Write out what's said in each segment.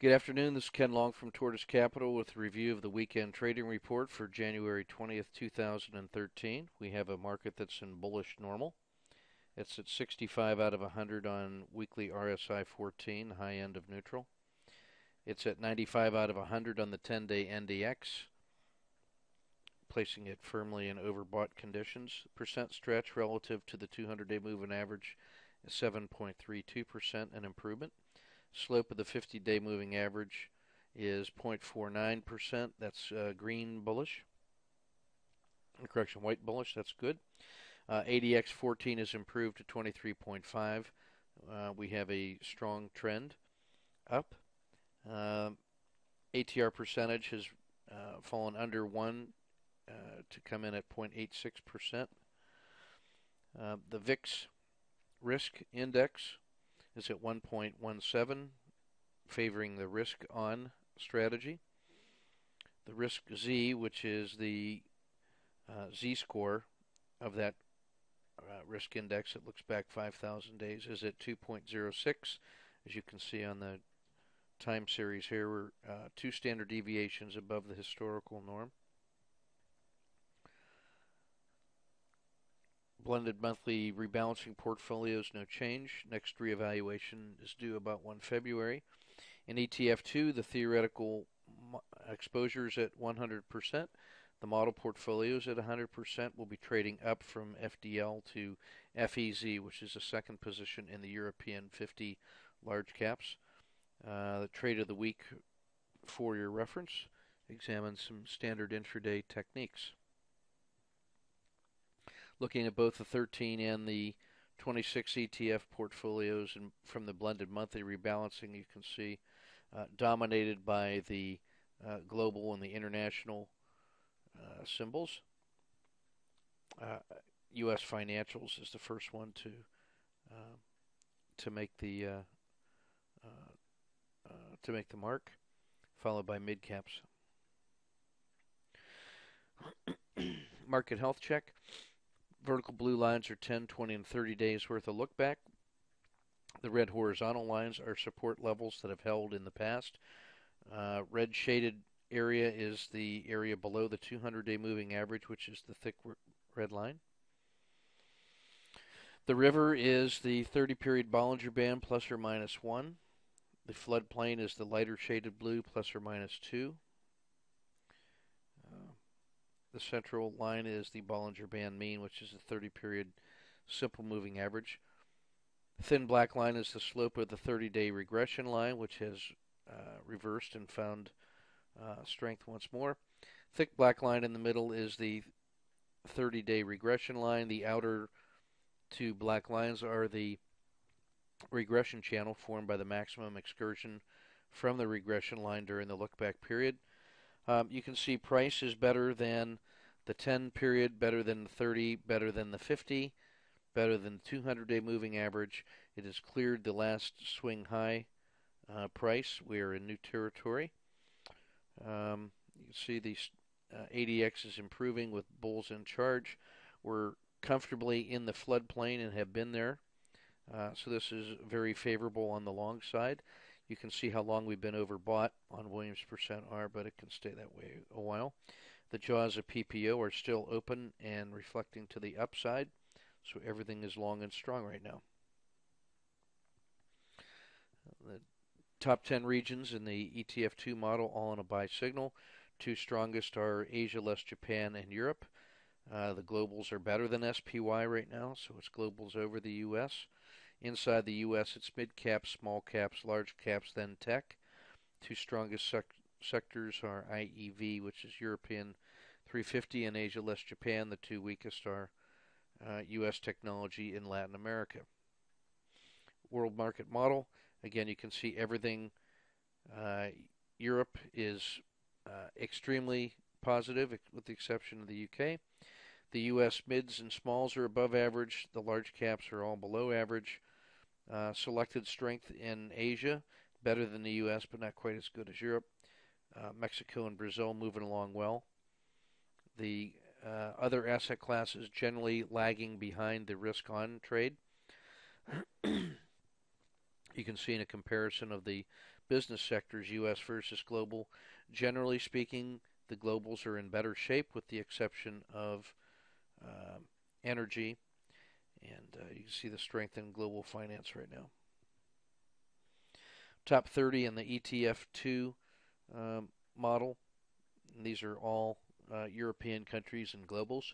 Good afternoon. This is Ken Long from Tortoise Capital with a review of the weekend trading report for January 20th, 2013. We have a market that's in bullish normal. It's at 65 out of 100 on weekly RSI 14, high end of neutral. It's at 95 out of 100 on the 10-day NDX, placing it firmly in overbought conditions. Percent stretch relative to the 200-day moving average is 7.32%, an improvement. Slope of the 50-day moving average is 0.49%. That's green bullish. Correction, white bullish. That's good. ADX 14 is improved to 23.5. We have a strong trend up. ATR percentage has fallen under 1 to come in at 0.86%. The VIX risk index is at 1.17, favoring the risk on strategy. The risk Z, which is the Z score of that risk index, it looks back 5,000 days, is at 2.06. As you can see on the time series here, we're 2 standard deviations above the historical norm. Blended monthly rebalancing portfolios, no change. Next reevaluation is due about 1 February. In ETF2, the theoretical exposure is at 100%. The model portfolio is at 100%. We'll be trading up from FDL to FEZ, which is the second position in the European 50 large caps. The trade of the week, for your reference, examines some standard intraday techniques. Looking at both the 13 and the 26 ETF portfolios, and from the blended monthly rebalancing, you can see dominated by the global and the international symbols. U.S. financials is the first one to make the mark, followed by mid caps. Market health check. Vertical blue lines are 10, 20, and 30 days worth of look back. The red horizontal lines are support levels that have held in the past. Red shaded area is the area below the 200-day moving average, which is the thick red line. The river is the 30-period Bollinger Band plus or minus 1. The floodplain is the lighter shaded blue plus or minus 2. The central line is the Bollinger Band mean, which is the 30-period simple moving average. Thin black line is the slope of the 30-day regression line, which has reversed and found strength once more. Thick black line in the middle is the 30-day regression line. The outer 2 black lines are the regression channel formed by the maximum excursion from the regression line during the look-back period. You can see price is better than the 10 period, better than the 30, better than the 50, better than the 200-day moving average. It has cleared the last swing high price. We are in new territory. You can see the ADX is improving with bulls in charge. We're comfortably in the floodplain and have been there. So this is very favorable on the long side. You can see how long we've been overbought on Williams percent R, but it can stay that way a while. The jaws of PPO are still open and reflecting to the upside, so everything is long and strong right now. The top 10 regions in the ETF2 model, all on a buy signal. 2 strongest are Asia, less Japan, and Europe. The globals are better than SPY right now, so it's globals over the U.S. Inside the U.S., it's mid caps, small caps, large caps, then tech. 2 strongest sectors are IEV, which is European 350, and Asia less Japan. The 2 weakest are U.S. technology in Latin America. World market model. Again, you can see everything. Europe is extremely positive, with the exception of the U.K. The U.S. mids and smalls are above average. The large caps are all below average. Selected strength in Asia, better than the U.S., but not quite as good as Europe. Mexico and Brazil moving along well. The other asset classes generally lagging behind the risk-on trade. You can see in a comparison of the business sectors, U.S. versus global. Generally speaking, the globals are in better shape with the exception of uh, energy, and you can see the strength in global finance right now. Top 30 in the ETF2 model. And these are all European countries and globals.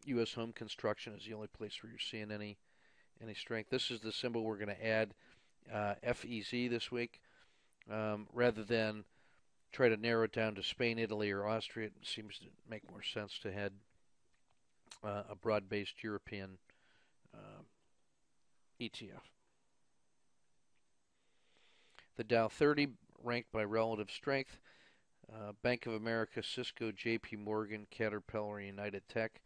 U.S. home construction is the only place where you're seeing any strength. This is the symbol we're going to add FEZ this week. Rather than try to narrow it down to Spain, Italy, or Austria, it seems to make more sense to head a broad-based European ETF. The Dow 30 ranked by relative strength. Bank of America, Cisco, J.P. Morgan, Caterpillar, United Tech.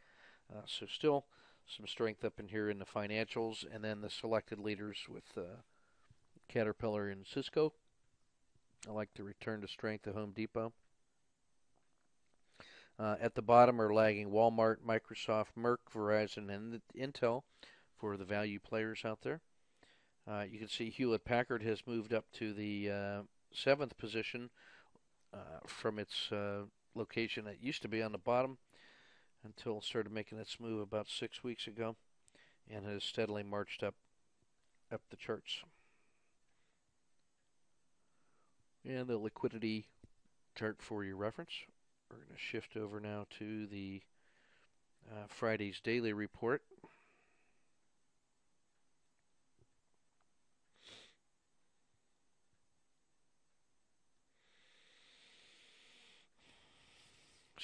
So still some strength up in here in the financials, and then the selected leaders with Caterpillar and Cisco. I like the return to strength of Home Depot. At the bottom are lagging Walmart, Microsoft, Merck, Verizon, and Intel for the value players out there. You can see Hewlett-Packard has moved up to the 7th position from its location that used to be on the bottom until it started making its move about 6 weeks ago, and has steadily marched up the charts. And the liquidity chart for your reference. We're going to shift over now to the Friday's daily report.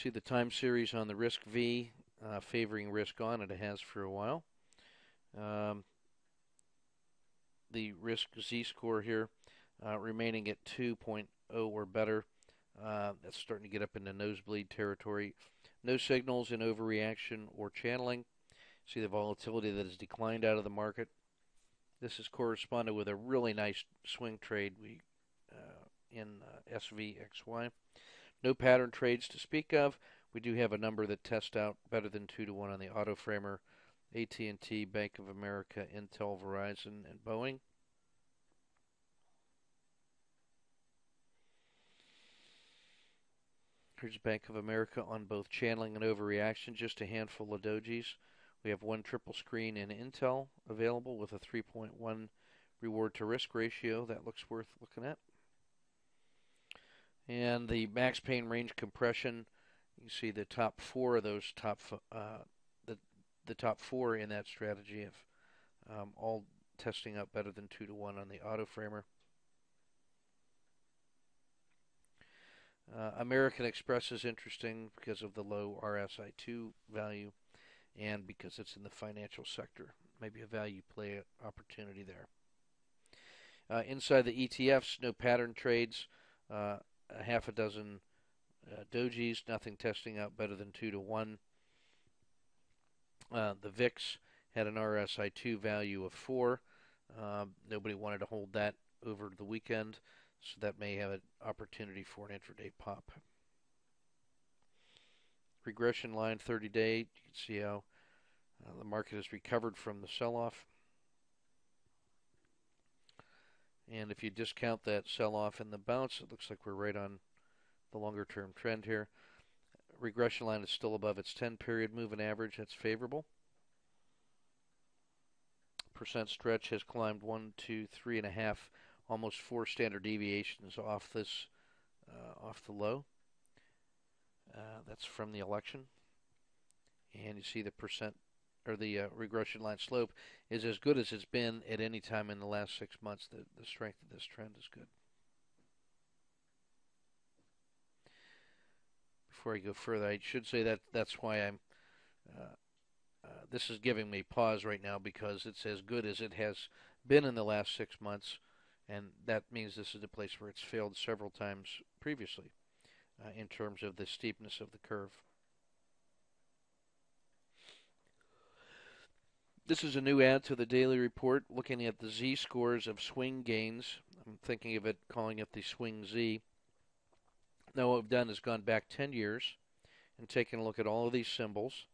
See the time series on the risk V favoring risk on, and it has for a while. The risk Z score here remaining at 2.0 or better. That's starting to get up into nosebleed territory. No signals in overreaction or channeling. See the volatility that has declined out of the market. This has corresponded with a really nice swing trade in SVXY. No pattern trades to speak of. We do have a number that test out better than 2-to-1 on the auto framer. AT&T, Bank of America, Intel, Verizon, and Boeing. Here's Bank of America on both channeling and overreaction, just a handful of dojis. We have one triple screen in Intel available with a 3.1 reward to risk ratio. That looks worth looking at. And the max pain range compression, you see the top four of those the top four in that strategy have all testing up better than 2-to-1 on the auto framer. American Express is interesting because of the low RSI2 value and because it's in the financial sector. Maybe a value play opportunity there. Inside the ETFs, no pattern trades. A half a dozen dojis, nothing testing out better than 2-to-1. The VIX had an RSI2 value of 4. Nobody wanted to hold that over the weekend, so that may have an opportunity for an intraday pop. Regression line 30-day, you can see how the market has recovered from the sell-off. And if you discount that sell-off and the bounce, it looks like we're right on the longer-term trend here. Regression line is still above its 10-period moving average. That's favorable. Percent stretch has climbed 1, 2, 3.5, almost 4 standard deviations off this, off the low. That's from the election. And you see the percent or the regression line slope is as good as it's been at any time in the last 6 months. The strength of this trend is good. Before I go further, I should say that that's why I'm. This is giving me pause right now because it's as good as it has been in the last 6 months, and that means this is a place where it's failed several times previously in terms of the steepness of the curve. This is a new add to the daily report looking at the Z scores of swing gains. I'm thinking of it, calling it the swing Z. Now what we've done is gone back 10 years and taken a look at all of these symbols.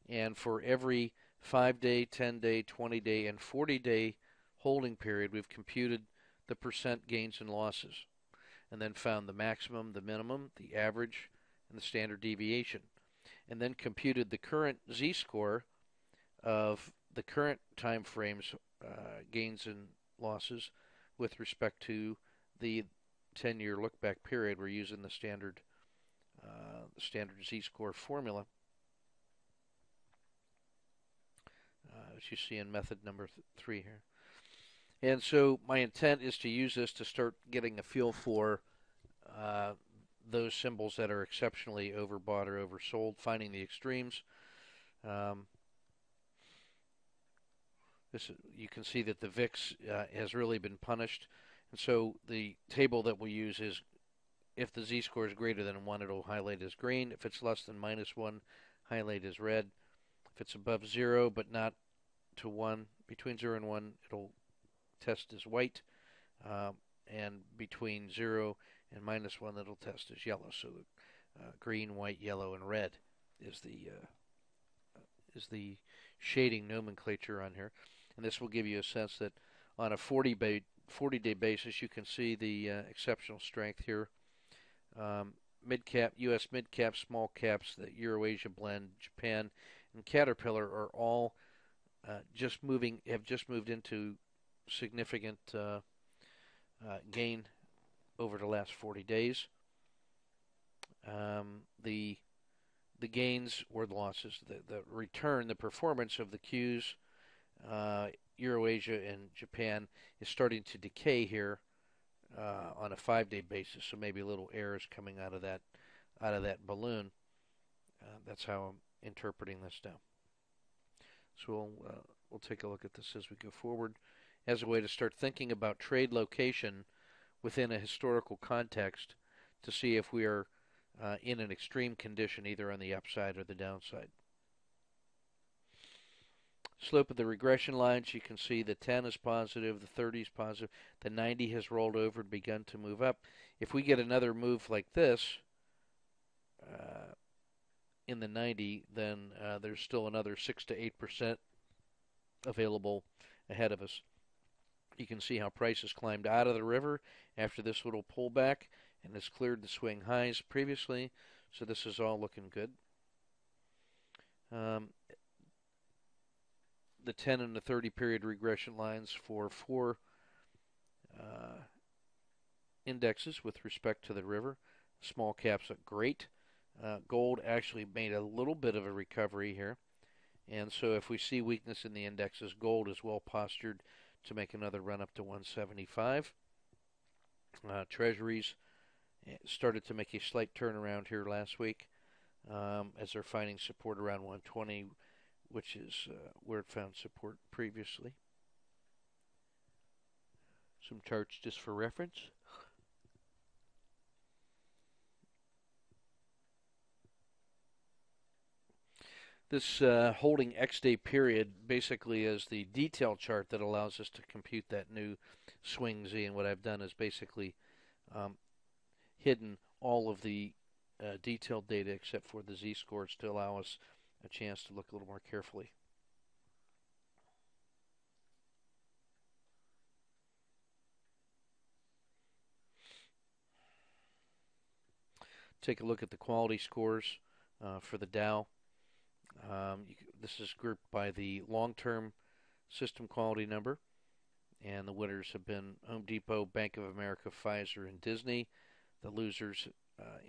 And for every 5-day, 10-day, 20-day, and 40-day holding period, we've computed the percent gains and losses, and then found the maximum, the minimum, the average, and the standard deviation, and then computed the current z-score of the current time frames gains and losses with respect to the 10-year look-back period. We're using the standard z-score formula, as you see in method number 3 here. And so my intent is to use this to start getting a feel for those symbols that are exceptionally overbought or oversold, finding the extremes. You can see that the VIX has really been punished. And so the table that we'll use is, if the z-score is greater than 1, it'll highlight as green. If it's less than -1, highlight as red. If it's above 0 but not to 1, between 0 and 1, it'll test as white. And between 0 and -1, it'll test as yellow. So green, white, yellow, and red is the shading nomenclature on here. And this will give you a sense that on a 40-day basis, you can see the exceptional strength here. Mid-cap, U.S. mid-cap, small caps, the Euro-Asia blend, Japan, and Caterpillar are all have just moved into significant gain over the last 40 days. The gains or the losses, the return, the performance of the Qs, Euro-Asia and Japan is starting to decay here on a 5-day basis. So maybe a little air is coming out of that balloon. That's how I'm interpreting this now. So we'll take a look at this as we go forward, as a way to start thinking about trade location within a historical context to see if we are in an extreme condition, either on the upside or the downside. Slope of the regression lines, you can see the 10 is positive, the 30 is positive, the 90 has rolled over and begun to move up. If we get another move like this in the 90, then there's still another 6 to 8% available ahead of us. You can see how prices climbed out of the river after this little pullback and has cleared the swing highs previously. So this is all looking good. The 10 and the 30 period regression lines for 4 indexes with respect to the river. Small caps look great. Gold actually made a little bit of a recovery here. And so if we see weakness in the indexes, gold is well postured to make another run up to 175. Treasuries started to make a slight turnaround here last week as they're finding support around 120, which is where it found support previously. Some charts just for reference. This holding X-day period basically is the detail chart that allows us to compute that new swing Z. And what I've done is basically hidden all of the detailed data except for the Z-scores to allow us a chance to look a little more carefully. Take a look at the quality scores for the Dow. This is grouped by the long-term system quality number, and the winners have been Home Depot, Bank of America, Pfizer, and Disney. The losers,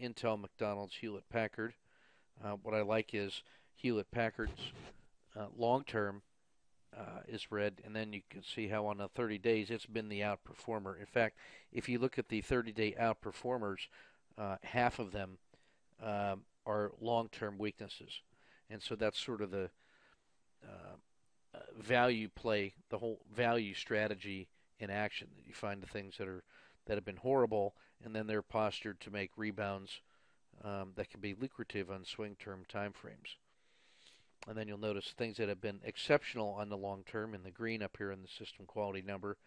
Intel, McDonald's, Hewlett-Packard. What I like is Hewlett-Packard's long-term is red, and then you can see how on the 30 days it's been the outperformer. In fact, if you look at the 30-day outperformers, half of them are long-term weaknesses. And so that's sort of the value play, the whole value strategy in action. That you find the things that have been horrible, and then they're postured to make rebounds that can be lucrative on swing term time frames. And then you'll notice things that have been exceptional on the long term in the green up here in the system quality number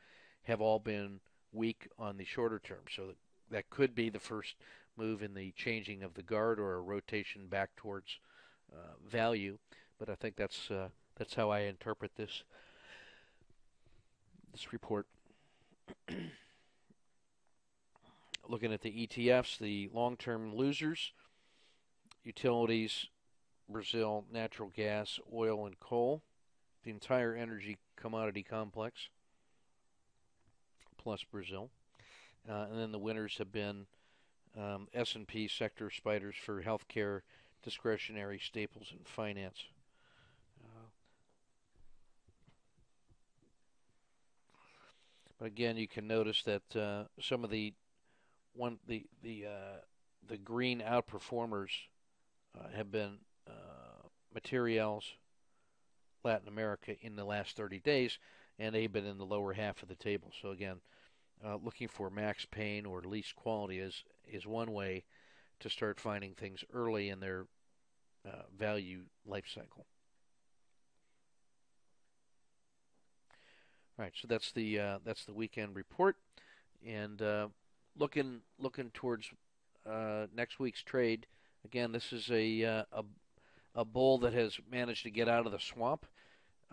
have all been weak on the shorter term. So that could be the first move in the changing of the guard or a rotation back towards value, but I think that's how I interpret this this report. Looking at the ETFs, the long-term losers, utilities, Brazil, natural gas, oil, and coal, the entire energy commodity complex, plus Brazil. And then the winners have been S&P sector spiders for healthcare, discretionary staples, and finance. But again, you can notice that some of the green outperformers have been materials, Latin America in the last 30 days, and they've been in the lower half of the table. So again, looking for max pain or least quality is one way to start finding things early in their value life cycle. All right, so that's the weekend report, and looking towards next week's trade. Again, this is a bull that has managed to get out of the swamp.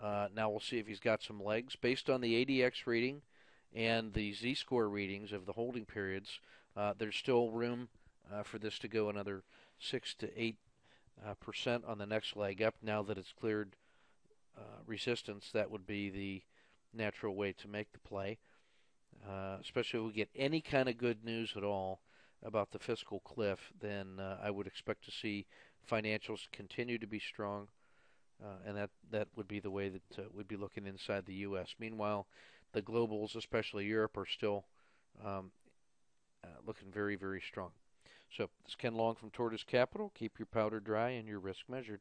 Now we'll see if he's got some legs based on the ADX reading and the Z-score readings of the holding periods. There's still room for this to go another 6 to 8% on the next leg up. Now that it's cleared resistance, that would be the natural way to make the play, especially if we get any kind of good news at all about the fiscal cliff. Then I would expect to see financials continue to be strong, and that would be the way that we'd be looking inside the U.S. Meanwhile, the globals, especially Europe, are still looking very, very strong. So this is Ken Long from Tortoise Capital. Keep your powder dry and your risk measured.